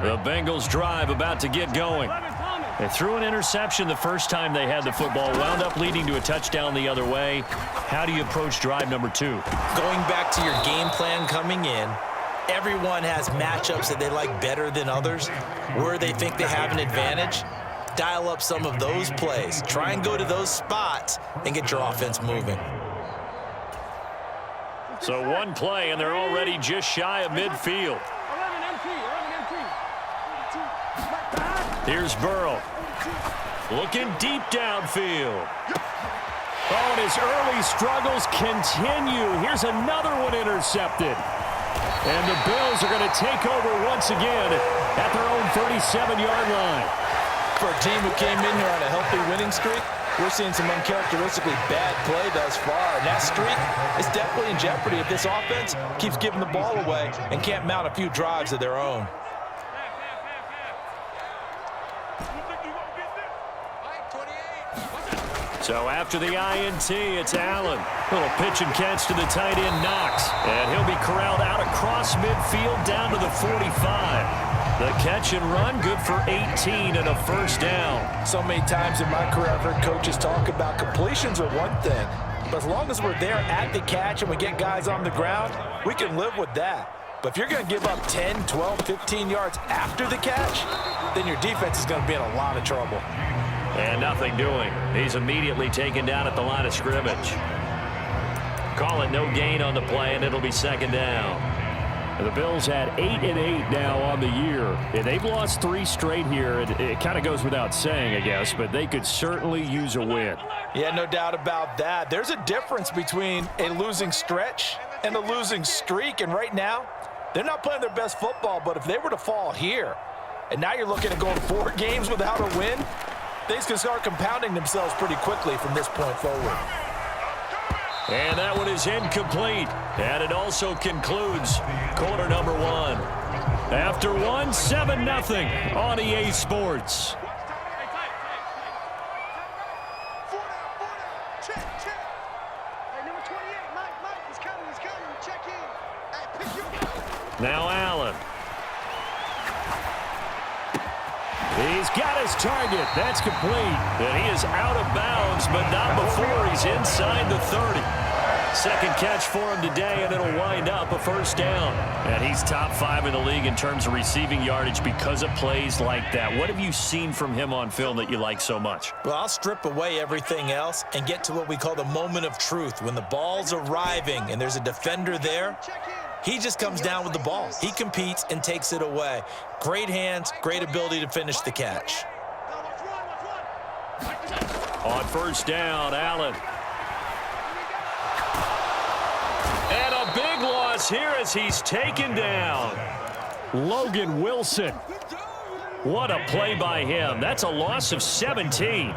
The Bengals drive about to get going. They threw an interception the first time they had the football, wound up leading to a touchdown the other way. How do you approach drive number 2? Going back to your game plan coming in, everyone has matchups that they like better than others, where they think they have an advantage. Dial up some of those plays. Try and go to those spots and get your offense moving. So one play, and they're already just shy of midfield. Here's Burrow. Looking deep downfield. Oh, and his early struggles continue. Here's another one intercepted. And the Bills are going to take over once again at their own 37-yard line. For a team who came in here on a healthy winning streak, we're seeing some uncharacteristically bad play thus far. And that streak is definitely in jeopardy if this offense keeps giving the ball away and can't mount a few drives of their own. So after the INT, it's Allen. Little pitch and catch to the tight end, Knox. And he'll be corralled out across midfield down to the 45. The catch and run, good for 18 and a first down. So many times in my career, I've heard coaches talk about completions are one thing. But as long as we're there at the catch and we get guys on the ground, we can live with that. But if you're going to give up 10, 12, 15 yards after the catch, then your defense is going to be in a lot of trouble. And nothing doing. He's immediately taken down at the line of scrimmage. Call it no gain on the play, and it'll be second down. And the Bills had 8-8 now on the year. And they've lost 3 straight here. It kind of goes without saying, I guess, but they could certainly use a win. Yeah, no doubt about that. There's a difference between a losing stretch and a losing streak. And right now, they're not playing their best football, but if they were to fall here, and now you're looking at going 4 games without a win, things can start compounding themselves pretty quickly from this point forward. And that one is incomplete. And it also concludes quarter number 1. After 1, 7-0 on EA Sports. Now Allen. He's got his target. That's complete. And he is out of bounds, but not before he's inside the 30. Second catch for him today, and it'll wind up a first down. And he's top 5 in the league in terms of receiving yardage because of plays like that. What have you seen from him on film that you like so much? Well, I'll strip away everything else and get to what we call the moment of truth. When the ball's arriving and there's a defender there, he just comes down with the ball. He competes and takes it away. Great hands, great ability to finish the catch. On first down, Allen. And a big loss here as he's taken down. Logan Wilson. What a play by him. That's a loss of 17.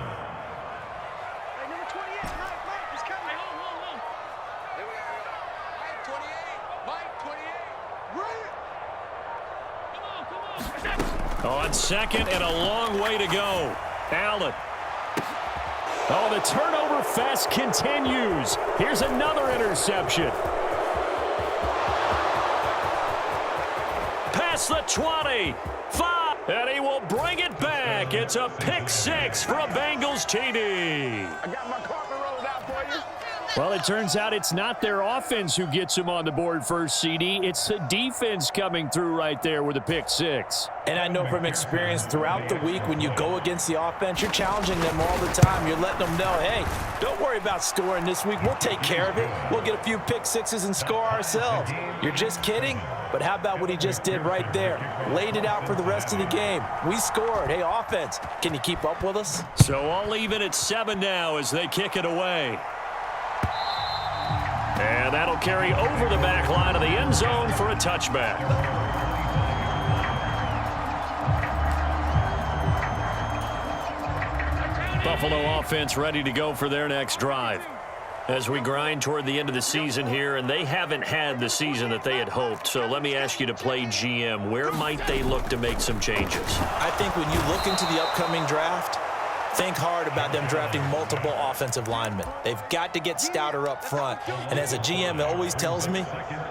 On second and a long way to go. Allen. Oh, the turnover fest continues. Here's another interception. Past the 20. 5. And he will bring it back. It's a pick 6 for a Bengals TD. I got my carpet rolled out for you. Well, it turns out it's not their offense who gets him on the board first, CD. It's the defense coming through right there with a pick 6. And I know from experience throughout the week when you go against the offense, you're challenging them all the time. You're letting them know, hey, don't worry about scoring this week. We'll take care of it. We'll get a few pick 6s and score ourselves. You're just kidding? But how about what he just did right there? Laid it out for the rest of the game. We scored. Hey, offense, can you keep up with us? So all even at 7 now as they kick it away. And that'll carry over the back line of the end zone for a touchback. Buffalo offense ready to go for their next drive. As we grind toward the end of the season here, and they haven't had the season that they had hoped. So let me ask you to play GM. Where might they look to make some changes? I think when you look into the upcoming draft, think hard about them drafting multiple offensive linemen. They've got to get stouter up front. And as a GM, it always tells me,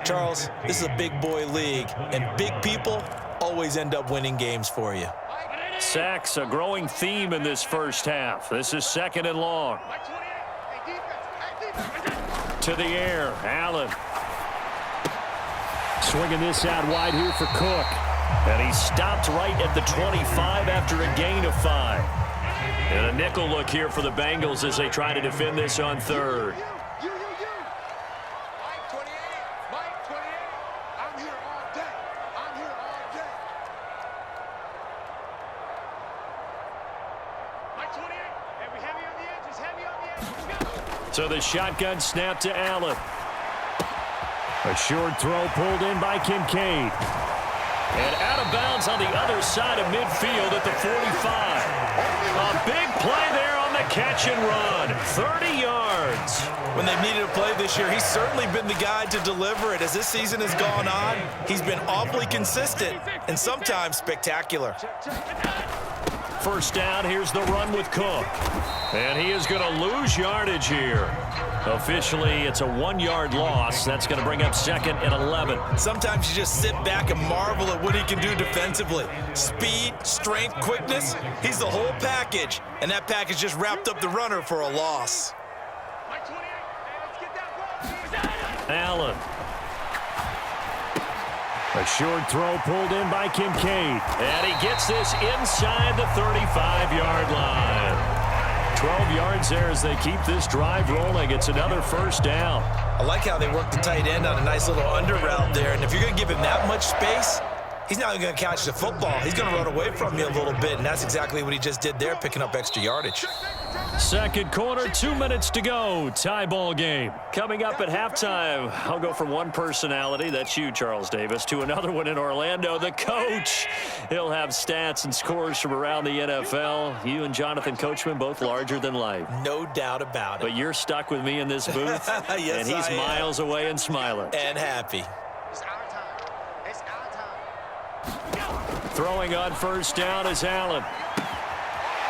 Charles, this is a big boy league, and big people always end up winning games for you. Sacks, a growing theme in this first half. This is 2nd and long. To the air, Allen. Swinging this out wide here for Cook. And he stopped right at the 25 after a gain of 5. And a nickel look here for the Bengals as they try to defend this on 3rd. So the shotgun snap to Allen. A short throw pulled in by Kincaid. And out of bounds on the other side of midfield at the 45. A big play there on the catch and run. 30 yards. When they've needed a play this year, he's certainly been the guy to deliver it. As this season has gone on, he's been awfully consistent and sometimes spectacular. First down, here's the run with Cook. And he is going to lose yardage here. Officially, it's a 1-yard loss. That's going to bring up 2nd and 11. Sometimes you just sit back and marvel at what he can do defensively. Speed, strength, quickness, he's the whole package. And that package just wrapped up the runner for a loss. Allen. A short throw pulled in by Kincaid. And he gets this inside the 35-yard line. 12 yards there as they keep this drive rolling. It's another first down. I like how they work the tight end on a nice little under route there. And if you're going to give him that much space, he's not going to catch the football. He's going to run away from you a little bit, and that's exactly what he just did there, picking up extra yardage. Second quarter, 2 minutes to go. Tie ball game. Coming up at halftime, I'll go from one personality, that's you, Charles Davis, to another one in Orlando, the coach. He'll have stats and scores from around the NFL. You and Jonathan Coachman, both larger than life. No doubt about it. But you're stuck with me in this booth, yes, and he's miles away and smiling. And happy. Throwing on first down is Allen.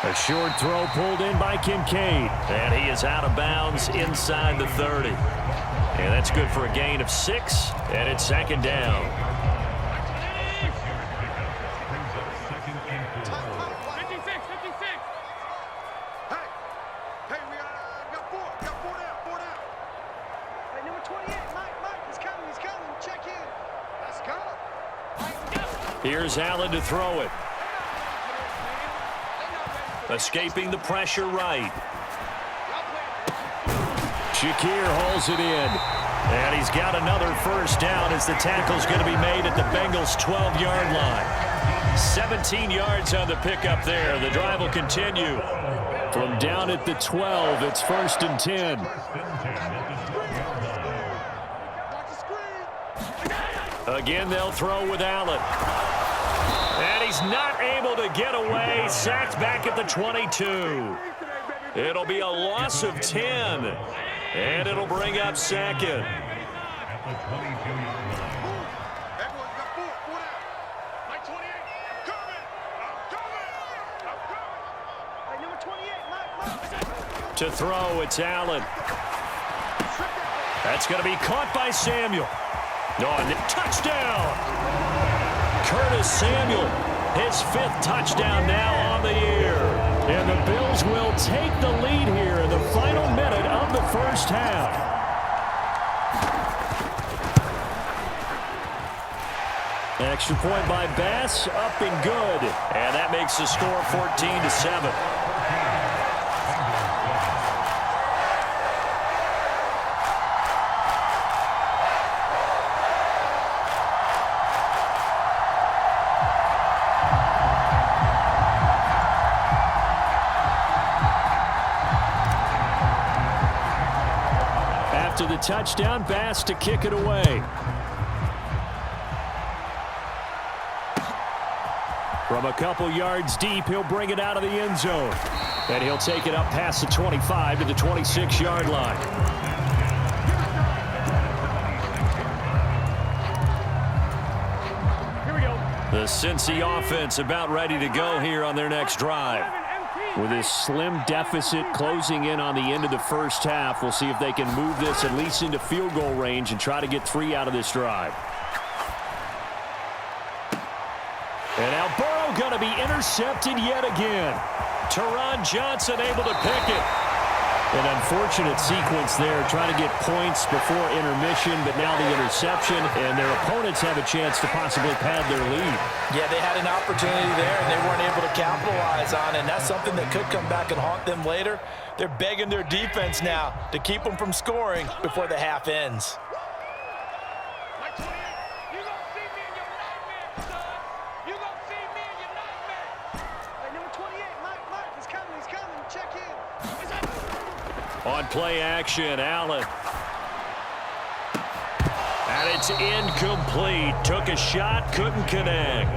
A short throw pulled in by Kincaid. And he is out of bounds inside the 30. And that's good for a gain of 6. And it's 2nd down. Hey, we got 4 down. Hey, number 28, Mike, he's coming. Check in. Let's go. Here's Allen to throw it. Escaping the pressure right. Shakir hauls it in. And he's got another first down as the tackle's going to be made at the Bengals' 12-yard line. 17 yards on the pickup there. The drive will continue. From down at the 12, it's 1st and 10. Again, they'll throw with Allen. And he's not able to get away. Sacked back at the 22. It'll be a loss of 10. And it'll bring up 2nd. To throw, it's Allen. That's going to be caught by Samuel. Touchdown! Curtis Samuel, his 5th touchdown now on the year. And the Bills will take the lead here in the final minute of the first half. Extra point by Bass, up and good. And that makes the score 14-7. After the touchdown, Bass to kick it away. From a couple yards deep, he'll bring it out of the end zone. And he'll take it up past the 25 to the 26-yard line. Here we go. The Cincy offense about ready to go here on their next drive. With this slim deficit closing in on the end of the first half, we'll see if they can move this at least into field goal range and try to get 3 out of this drive. And now Burrow going to be intercepted yet again. Teron Johnson able to pick it. An unfortunate sequence there, trying to get points before intermission, but now the interception, and their opponents have a chance to possibly pad their lead. Yeah, they had an opportunity there, and they weren't able to capitalize on it, and that's something that could come back and haunt them later. They're begging their defense now to keep them from scoring before the half ends. On play action, Allen. And it's incomplete. Took a shot, couldn't connect.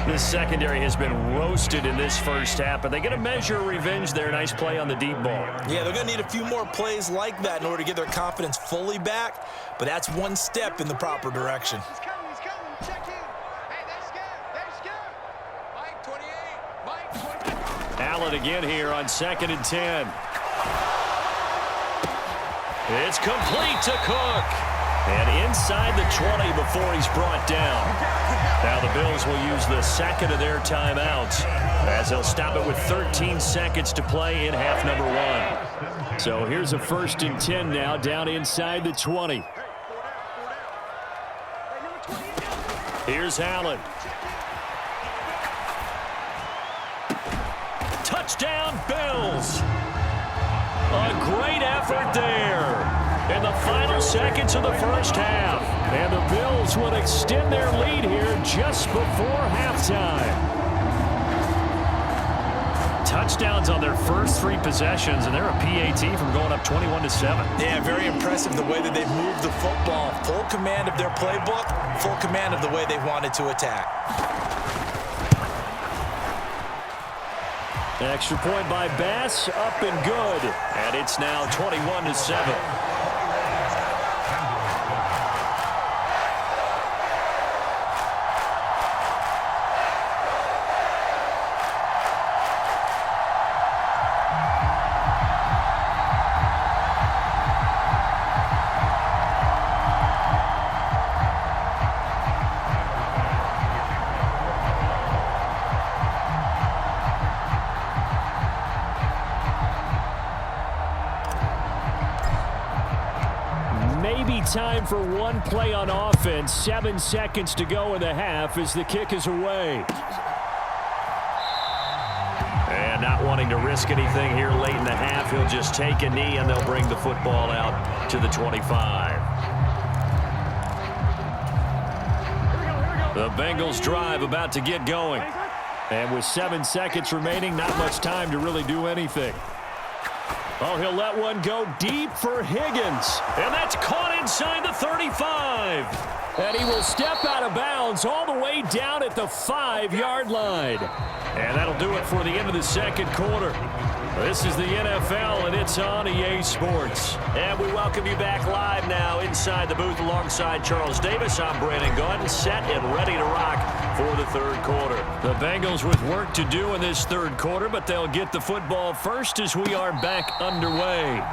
This secondary has been roasted in this first half, but they get a measure of revenge there. Nice play on the deep ball. Yeah, they're going to need a few more plays like that in order to get their confidence fully back, but that's one step in the proper direction. He's coming, check in. Hey, they're scared. Mike 28, Mike 28. Allen again here on 2nd and 10. It's complete to Cook. And inside the 20 before he's brought down. Now the Bills will use the second of their timeouts as they'll stop it with 13 seconds to play in half number 1. So here's a 1st and 10 now down inside the 20. Here's Allen. Touchdown, Bills. A great effort there in the final seconds of the first half. And the Bills would extend their lead here just before halftime. Touchdowns on their first 3 possessions, and they're a PAT from going up 21-7. Yeah, very impressive the way that they've moved the football. Full command of their playbook, full command of the way they wanted to attack. Extra point by Bass, up and good. And it's now 21-7. Time for one play on offense. 7 seconds to go in the half as the kick is away. And not wanting to risk anything here late in the half, he'll just take a knee and they'll bring the football out to the 25. The Bengals drive about to get going. And with 7 seconds remaining, not much time to really do anything. Oh, he'll let one go deep for Higgins. And that's caught inside the 35. And he will step out of bounds all the way down at the 5-yard line. And that'll do it for the end of the second quarter. This is the NFL, and it's on EA Sports. And we welcome you back live now inside the booth alongside Charles Davis. I'm Brandon Gordon, set and ready to rock for the third quarter. The Bengals with work to do in this third quarter, but they'll get the football first as we are back underway.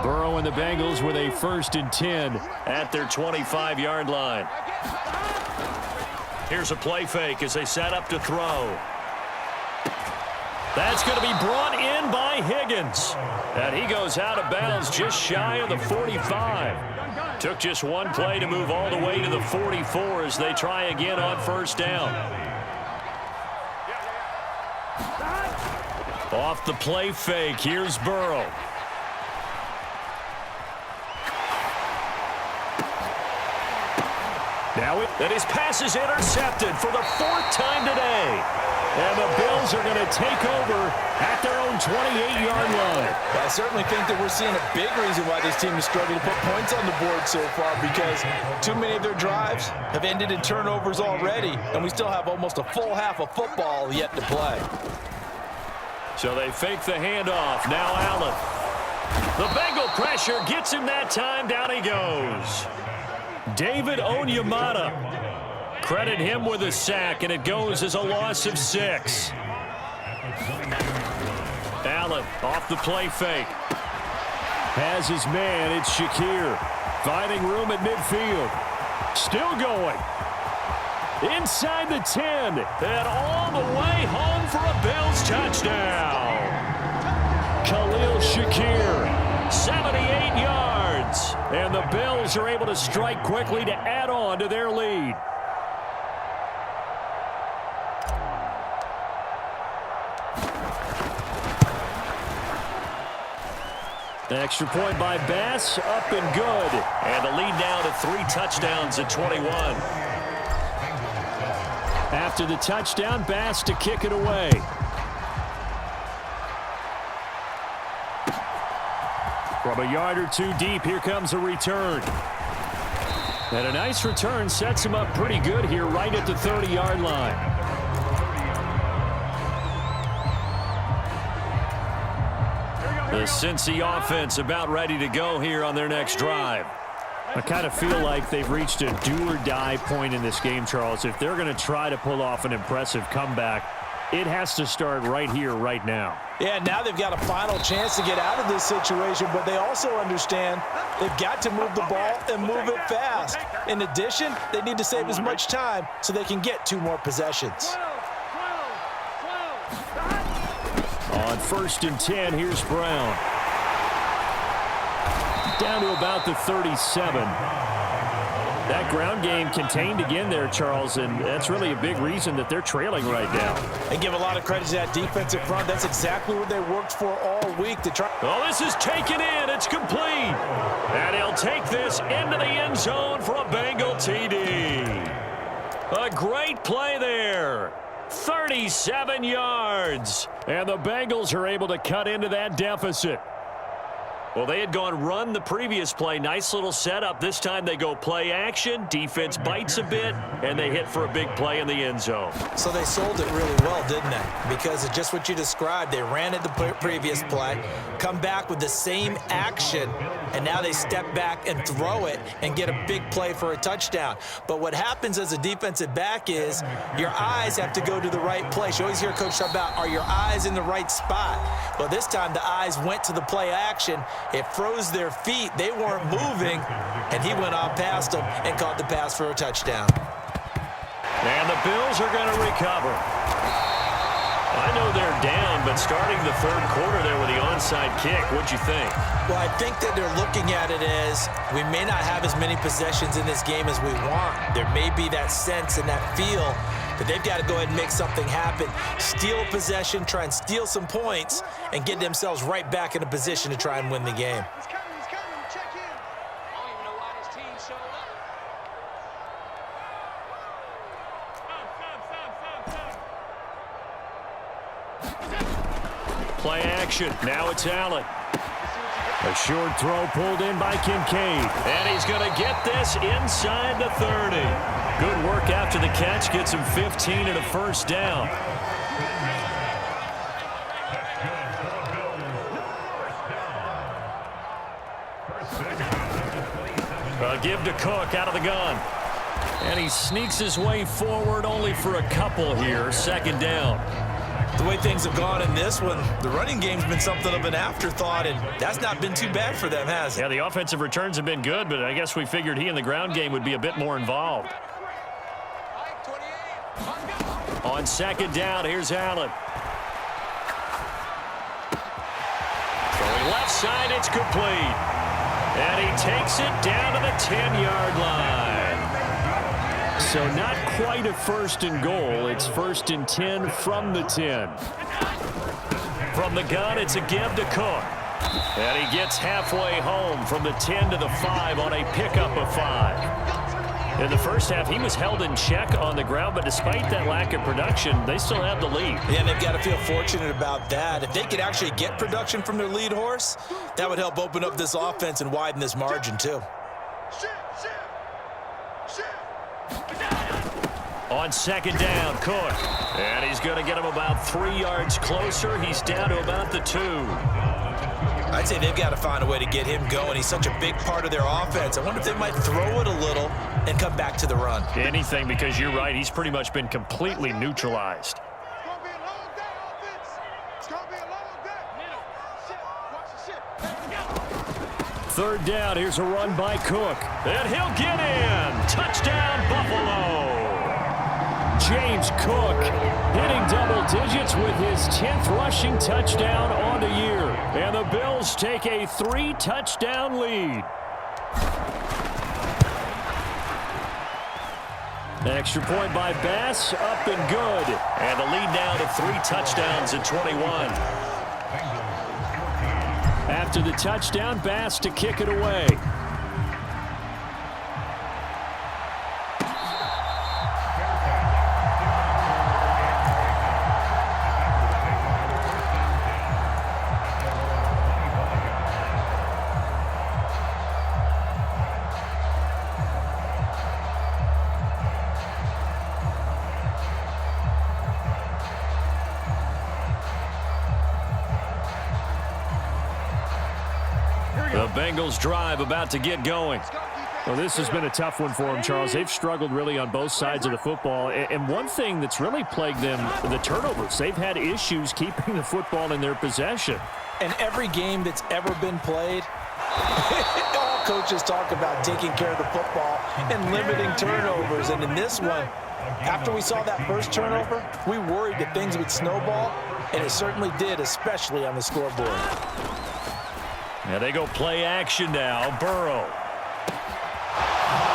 Burrow and the Bengals with a 1st and 10 at their 25-yard line. Here's a play fake as they set up to throw. That's going to be brought in by Higgins. And he goes out of bounds just shy of the 45. Took just one play to move all the way to the 44 as they try again on 1st down. Off the play fake, here's Burrow. Now that his pass is intercepted for the 4th time today. And the Bills are going to take over at their own 28-yard line. I certainly think that we're seeing a big reason why this team is struggling to put points on the board so far, because too many of their drives have ended in turnovers already, and we still have almost a full half of football yet to play. So they fake the handoff. Now Allen. The Bengal pressure gets him that time. Down he goes. David Onyemata. Credit him with a sack, and it goes as a loss of 6. Allen Allen off the play fake. Has his man. It's Shakir. Finding room at midfield. Still going. Inside the 10. And all the way home for a Bills touchdown. Khalil Shakir, 78 yards. And the Bills are able to strike quickly to add on to their lead. The extra point by Bass, up and good. And the lead now to 3 touchdowns at 21. After the touchdown, Bass to kick it away. From a yard or 2 deep, here comes a return. And a nice return sets him up pretty good here right at the 30-yard line. The Cincy offense about ready to go here on their next drive. I kind of feel like they've reached a do-or-die point in this game, Charles. If they're going to try to pull off an impressive comeback, it has to start right here, right now. Yeah, now they've got a final chance to get out of this situation, but they also understand they've got to move the ball and move it fast. In addition, they need to save as much time so they can get 2 more possessions. On 1st and 10, here's Brown. Down to about the 37. That ground game contained again there, Charles, and that's really a big reason that they're trailing right now. They give a lot of credit to that defensive front. That's exactly what they worked for all week to try. Oh, this is taken in. It's complete. And he'll take this into the end zone for a Bengal TD. A great play there. 37 yards. And the Bengals are able to cut into that deficit. Well, they had gone run the previous play. Nice little setup. This time they go play action. Defense bites a bit, and they hit for a big play in the end zone. So they sold it really well, didn't they? Because it's just what you described. They ran it the previous play, come back with the same action, and now they step back and throw it and get a big play for a touchdown. But what happens as a defensive back is your eyes have to go to the right place. You always hear Coach talk about, are your eyes in the right spot? Well, this time the eyes went to the play action. It froze their feet. They weren't moving, and he went on past them and caught the pass for a touchdown. And the Bills are going to recover. I know they're down, but starting the 3rd quarter there with the onside kick, what'd you think? Well, I think that they're looking at it as we may not have as many possessions in this game as we want. There may be that sense and that feel, but they've got to go ahead and make something happen. Steal a possession, try and steal some points, and get themselves right back in a position to try and win the game. He's coming, check in. I don't even know why this team showed up. Play action. Now it's Allen. A short throw pulled in by Kincaid. And he's going to get this inside the 30. Good work after the catch. Gets him 15 and a 1st down. A give to Cook out of the gun. And he sneaks his way forward only for a couple here. 2nd down. The way things have gone in this one, the running game's been something of an afterthought, and that's not been too bad for them, has it? Yeah, the offensive returns have been good, but I guess we figured he in the ground game would be a bit more involved. On 2nd down, here's Allen. Throwing left side, it's complete. And he takes it down to the 10-yard line. So not quite a 1st and goal. It's 1st and 10 from the 10. From the gun, it's a give to Cook. And he gets halfway home from the 10 to the 5 on a pickup of 5. In the first half, he was held in check on the ground, but despite that lack of production, they still have the lead. Yeah, and they've got to feel fortunate about that. If they could actually get production from their lead horse, that would help open up this offense and widen this margin, too. On 2nd down, Cook. And he's going to get him about 3 yards closer. He's down to about the 2. I'd say they've got to find a way to get him going. He's such a big part of their offense. I wonder if they might throw it a little and come back to the run. Anything, because you're right. He's pretty much been completely neutralized. It's going to be a long day, offense. It's going to be a long day. third down. Here's a run by Cook. And he'll get in. Touchdown, Buffalo. James Cook hitting double digits with his 10th rushing touchdown on the year. And the Bills take a 3-touchdown lead. Extra point by Bass, up and good. And the lead now to 3 touchdowns at 21. After the touchdown, Bass to kick it away. The Bengals drive about to get going. Well, this has been a tough one for them, Charles. They've struggled really on both sides of the football. And one thing that's really plagued them, the turnovers. They've had issues keeping the football in their possession. And every game that's ever been played, all coaches talk about taking care of the football and limiting turnovers. And in this one, after we saw that first turnover, we worried that things would snowball, and it certainly did, especially on the scoreboard. Now they go play action now. Burrow.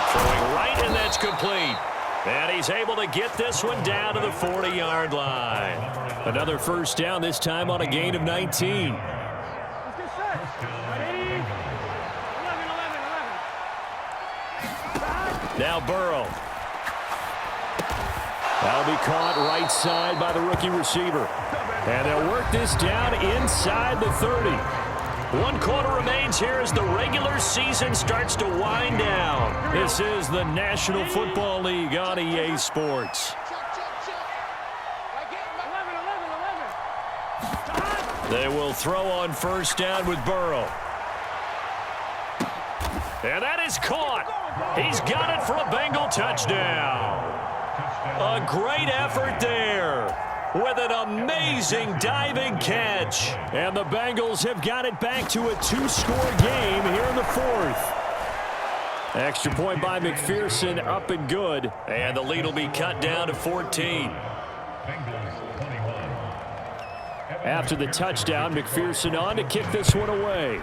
Throwing right, and that's complete. And he's able to get this one down to the 40-yard line. Another first down, this time on a gain of 19. Now Burrow. That'll be caught right side by the rookie receiver. And they'll work this down inside the 30. 1 quarter remains here as the regular season starts to wind down. This is the National Football League on EA Sports. They will throw on first down with Burrow. And that is caught. He's got it for a Bengal touchdown. A great effort there, with an amazing diving catch. And the Bengals have got it back to a 2-score game here in the 4th. Extra point by McPherson, up and good. And the lead will be cut down to 14. After the touchdown, McPherson on to kick this one away.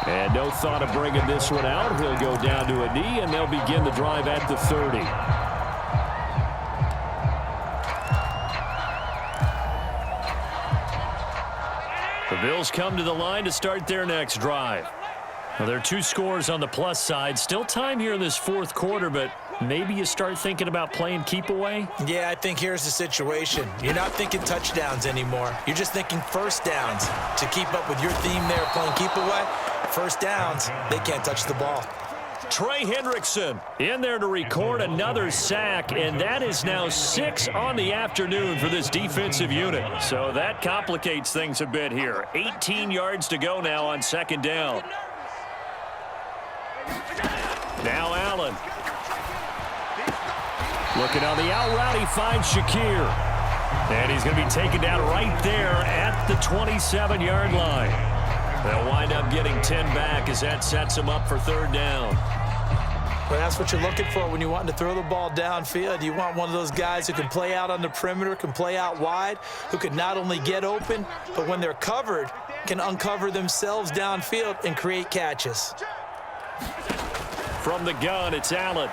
And no thought of bringing this one out. He'll go down to a knee, and they'll begin the drive at the 30. The Bills come to the line to start their next drive. Well, there are 2 scores on the plus side. Still time here in this 4th quarter, but maybe you start thinking about playing keep away? Yeah, I think here's the situation. You're not thinking touchdowns anymore. You're just thinking first downs. To keep up with your theme there, playing keep away, first downs, they can't touch the ball. Trey Hendrickson in there to record another sack, and that is now 6 on the afternoon for this defensive unit. So that complicates things a bit here. 18 yards to go now on second down. Now Allen. Looking on the out route, he finds Shakir. And he's going to be taken down right there at the 27-yard line. They'll wind up getting 10 back as that sets them up for third down. Well, that's what you're looking for when you want to throw the ball downfield. You want one of those guys who can play out on the perimeter, can play out wide, who can not only get open, but when they're covered, can uncover themselves downfield and create catches. From the gun, it's Allen.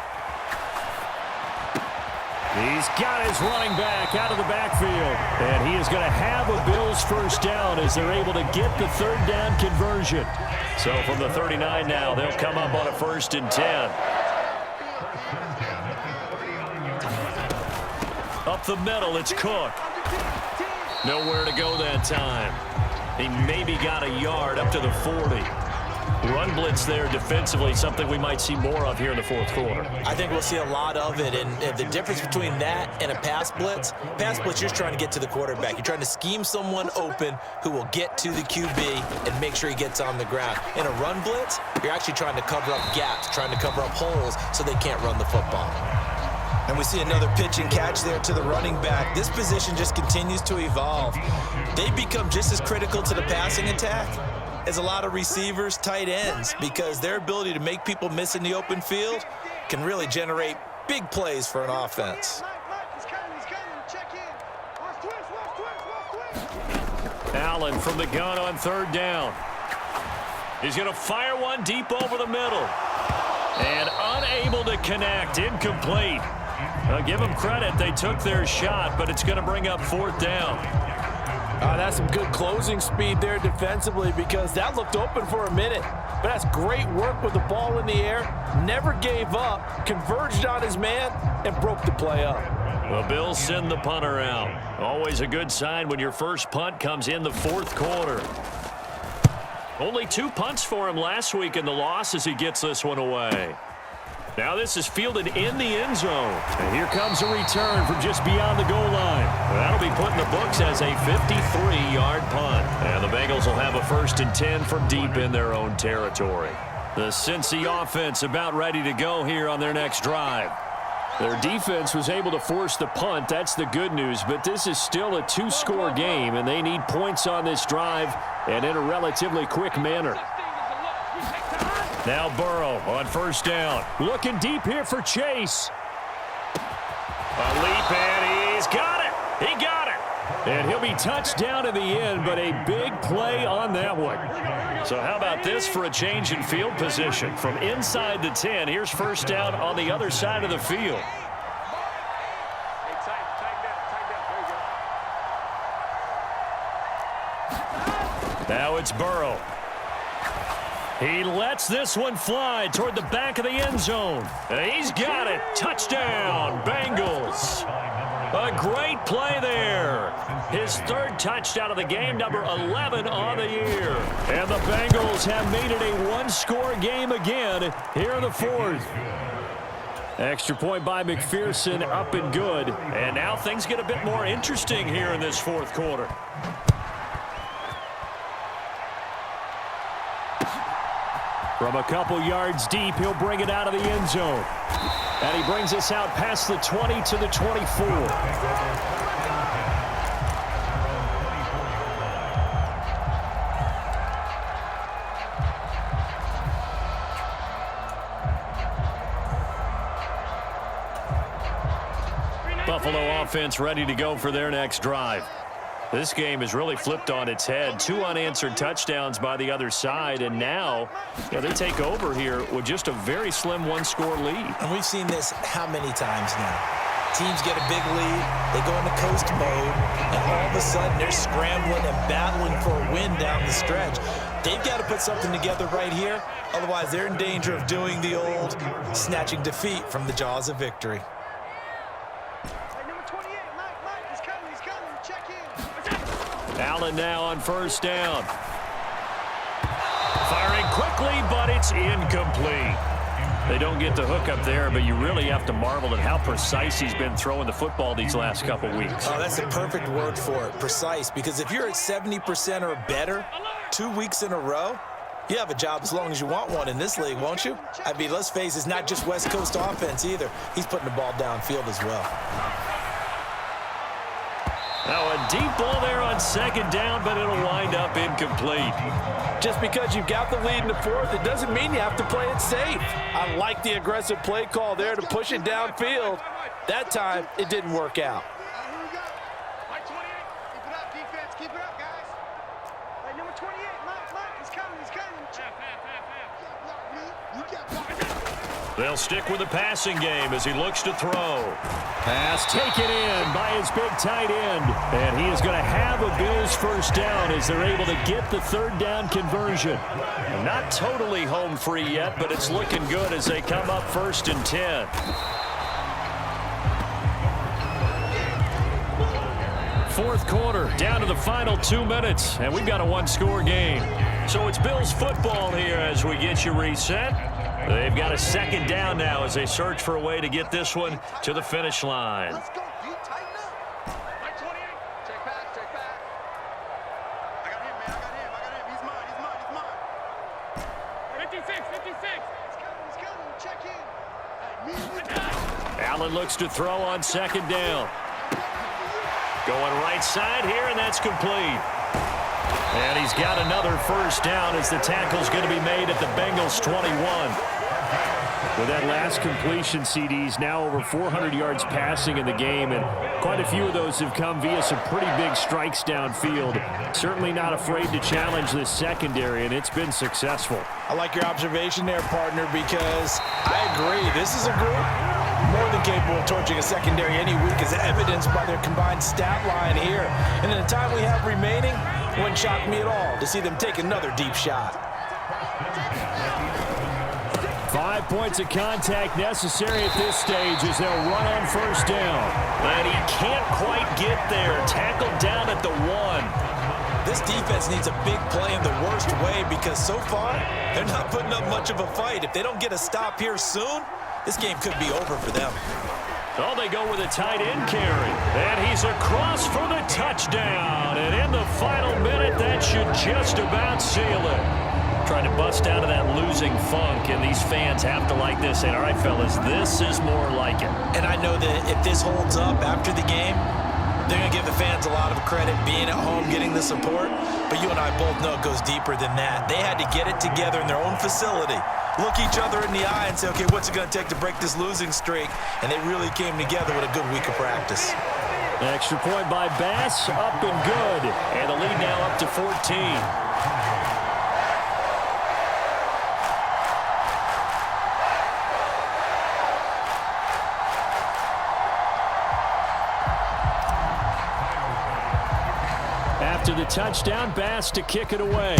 He's got his running back out of the backfield. And he is going to have a Bills first down as they're able to get the third down conversion. So from the 39 now, they'll come up on a 1st and 10. Up the middle, it's Cook. Nowhere to go that time. He maybe got a yard up to the 40. Run blitz there defensively, something we might see more of here in the 4th quarter. I think we'll see a lot of it, and the difference between that and a pass blitz, you're just trying to get to the quarterback. You're trying to scheme someone open who will get to the QB and make sure he gets on the ground. In a run blitz, you're actually trying to cover up gaps, trying to cover up holes so they can't run the football. And we see another pitch and catch there to the running back. This position just continues to evolve. They become just as critical to the passing attack as a lot of receivers, tight ends, because their ability to make people miss in the open field can really generate big plays for an offense. Allen from the gun on third down. He's going to fire one deep over the middle. And unable to connect, incomplete. I'll give them credit, they took their shot, but it's going to bring up fourth down. That's some good closing speed there defensively, because that looked open for a minute. But that's great work with the ball in the air. Never gave up, converged on his man, and broke the play up. The Bills send the punter out. Always a good sign when your first punt comes in the fourth quarter. Only 2 punts for him last week in the loss as he gets this one away. Now this is fielded in the end zone. And here comes a return from just beyond the goal line. That'll be put in the books as a 53-yard punt. And the Bengals will have a 1st and 10 from deep in their own territory. The Cincy offense about ready to go here on their next drive. Their defense was able to force the punt. That's the good news. But this is still a 2-score game, and they need points on this drive and in a relatively quick manner. Now Burrow on first down. Looking deep here for Chase. A leap, and he's got it. He got it. And he'll be touched down in the end, but a big play on that one. So how about this for a change in field position? From inside the 10, here's first down on the other side of the field. Now it's Burrow. He lets this one fly toward the back of the end zone. And he's got it. Touchdown, Bengals. A great play there. His 3rd touchdown of the game, number 11 on the year. And the Bengals have made it a 1-score game again here in the 4th. Extra point by McPherson, up and good. And now things get a bit more interesting here in this 4th quarter. From a couple yards deep, he'll bring it out of the end zone. And he brings us out past the 20 to the 24. Buffalo offense ready to go for their next drive. This game is really flipped on its head. 2 unanswered touchdowns by the other side, and now they take over here with just a very slim 1-score lead. And we've seen this how many times now? Teams get a big lead, they go into coast mode, and all of a sudden they're scrambling and battling for a win down the stretch. They've got to put something together right here, otherwise they're in danger of doing the old snatching defeat from the jaws of victory. Allen now on first down. Firing quickly, but it's incomplete. They don't get the hook up there, but you really have to marvel at how precise he's been throwing the football these last couple weeks. Oh, that's the perfect word for it, precise, because if you're at 70% or better 2 weeks in a row, you have a job as long as you want one in this league, won't you? I mean, let's face it, it's not just West Coast offense either. He's putting the ball downfield as well. Now a deep ball there on second down, but it'll wind up incomplete. Just because you've got the lead in the 4th, it doesn't mean you have to play it safe. I like the aggressive play call there to push it downfield. That time, it didn't work out. Here we go. Mike 28. Keep it up, defense. Keep it up, guys. Hey, number 28. Mike. He's coming. He's coming. They'll stick with the passing game as he looks to throw. Pass taken in by his big tight end. And he is going to have a Bills first down as they're able to get the 3rd down conversion. Not totally home free yet, but it's looking good as they come up 1st and 10. Fourth quarter, down to the final 2 minutes, and we've got a 1-score game. So it's Bills football here as we get you reset. They've got a 2nd down now as they search for a way to get this one to the finish line. Let's go, D. Tighten up. Mike 28. Check back. I got him, man. He's mine. 56. He's coming. Check in. Allen looks to throw on second down. Going right side here, and that's complete. And he's got another first down as the tackle's going to be made at the Bengals 21. With that last completion, CD's now over 400 yards passing in the game, and quite a few of those have come via some pretty big strikes downfield. Certainly not afraid to challenge this secondary, and it's been successful. I like your observation there, partner, because I agree. This is a group more than capable of torching a secondary any week, as evidenced by their combined stat line here. And in the time we have remaining, it wouldn't shock me at all to see them take another deep shot. 5 points of contact necessary at this stage as they'll run on first down. And he can't quite get there. Tackled down at the 1. This defense needs a big play in the worst way because so far, they're not putting up much of a fight. If they don't get a stop here soon, this game could be over for them. Oh, they go with a tight end carry. And he's across for the touchdown. And in the final minute, that should just about seal it. Trying to bust out of that losing funk, and these fans have to like this. And all right, fellas, this is more like it. And I know that if this holds up after the game, they're going to give the fans a lot of credit being at home, getting the support. But you and I both know it goes deeper than that. They had to get it together in their own facility, look each other in the eye and say, okay, what's it going to take to break this losing streak? And they really came together with a good week of practice. Extra point by Bass, up and good. And the lead now up to 14. After the touchdown, Bass to kick it away.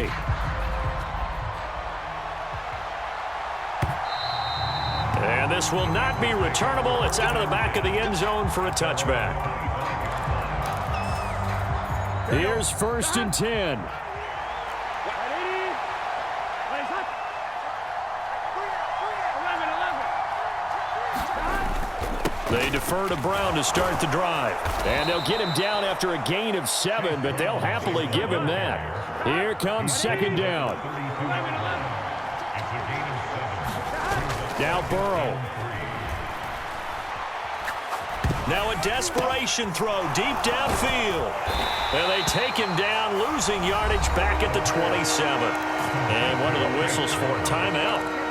And this will not be returnable. It's out of the back of the end zone for a touchback. Here's 1st and 10. They defer to Brown to start the drive. And they'll get him down after a gain of 7, but they'll happily give him that. Here comes second down. Now Burrow. Now a desperation throw deep downfield. And they take him down, losing yardage back at the 27. And one of the whistles for a timeout.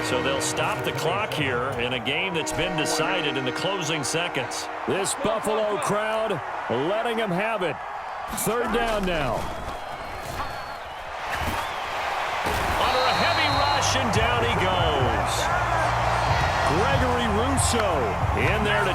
So they'll stop the clock here in a game that's been decided in the closing seconds. This Buffalo crowd letting them have it. 3rd down now. Under a heavy rush, and down he goes. Gregory Rousseau in there to